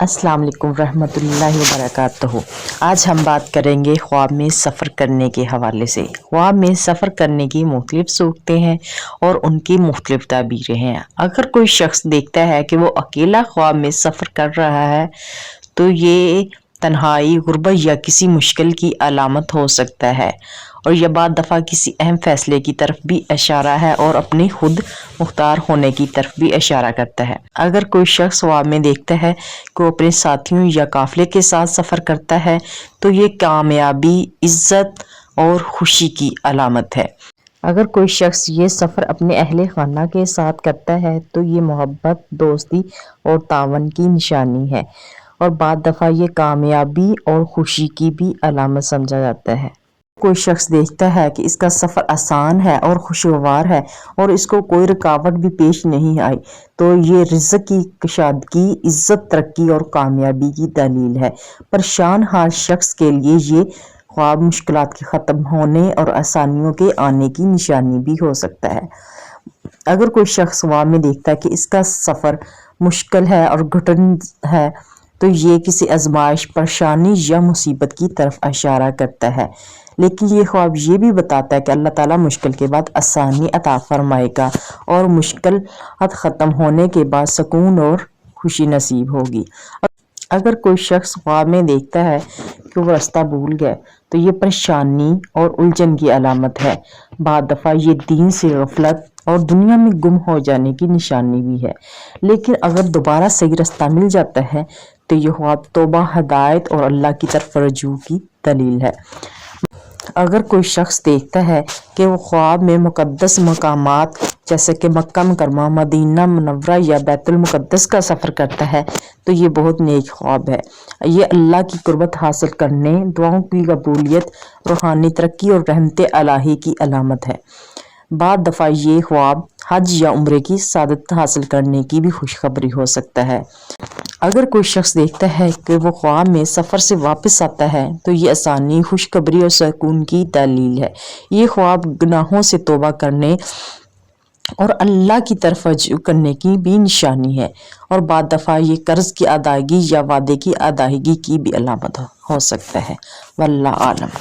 السلام علیکم ورحمۃ اللہ وبرکاتہ۔ آج ہم بات کریں گے خواب میں سفر کرنے کے حوالے سے۔ خواب میں سفر کرنے کی مختلف صورتیں ہیں اور ان کی مختلف تعبیریں ہیں۔ اگر کوئی شخص دیکھتا ہے کہ وہ اکیلا خواب میں سفر کر رہا ہے تو یہ تنہائی، غربت یا کسی مشکل کی علامت ہو سکتا ہے، اور یہ بعض دفعہ کسی اہم فیصلے کی طرف بھی اشارہ ہے اور اپنی خود مختار ہونے کی طرف بھی اشارہ کرتا ہے۔ اگر کوئی شخص خواب میں دیکھتا ہے کہ وہ اپنے ساتھیوں یا قافلے کے ساتھ سفر کرتا ہے تو یہ کامیابی، عزت اور خوشی کی علامت ہے۔ اگر کوئی شخص یہ سفر اپنے اہل خانہ کے ساتھ کرتا ہے تو یہ محبت، دوستی اور تعاون کی نشانی ہے، اور بعض دفعہ یہ کامیابی اور خوشی کی بھی علامت سمجھا جاتا ہے۔ کوئی شخص دیکھتا ہے کہ اس کا سفر آسان ہے اور خوشگوار ہے اور اس کو کوئی رکاوٹ بھی پیش نہیں آئی تو یہ رزق کی کشادگی، عزت، ترقی اور کامیابی کی دلیل ہے۔ پریشان حال شخص کے لیے یہ خواب مشکلات کے ختم ہونے اور آسانیوں کے آنے کی نشانی بھی ہو سکتا ہے۔ اگر کوئی شخص خواب میں دیکھتا ہے کہ اس کا سفر مشکل ہے اور گھٹن ہے تو یہ کسی آزمائش، پریشانی یا مصیبت کی طرف اشارہ کرتا ہے، لیکن یہ خواب یہ بھی بتاتا ہے کہ اللہ تعالیٰ مشکل کے بعد آسانی عطا فرمائے گا اور مشکلات ختم ہونے کے بعد سکون اور خوشی نصیب ہوگی۔ اگر کوئی شخص خواب میں دیکھتا ہے کہ وہ راستہ بھول گیا تو یہ پریشانی اور الجھن کی علامت ہے۔ بعض دفعہ یہ دین سے غفلت اور دنیا میں گم ہو جانے کی نشانی بھی ہے، لیکن اگر دوبارہ صحیح راستہ مل جاتا ہے تو یہ خواب توبہ، ہدایت اور اللہ کی طرف رجوع کی دلیل ہے۔ اگر کوئی شخص دیکھتا ہے کہ وہ خواب میں مقدس مقامات جیسے کہ مکہ مکرمہ، مدینہ منورہ یا بیت المقدس کا سفر کرتا ہے تو یہ بہت نیک خواب ہے۔ یہ اللہ کی قربت حاصل کرنے، دعاؤں کی قبولیت، روحانی ترقی اور رحمت الہی کی علامت ہے۔ بعض دفعہ یہ خواب حج یا عمرے کی سعادت حاصل کرنے کی بھی خوشخبری ہو سکتا ہے۔ اگر کوئی شخص دیکھتا ہے کہ وہ خواب میں سفر سے واپس آتا ہے تو یہ آسانی، خوشخبری اور سکون کی دلیل ہے۔ یہ خواب گناہوں سے توبہ کرنے اور اللہ کی طرف رجوع کرنے کی بھی نشانی ہے، اور بعض دفعہ یہ قرض کی ادائیگی یا وعدے کی ادائیگی کی بھی علامت ہو سکتا ہے۔ واللہ عالم۔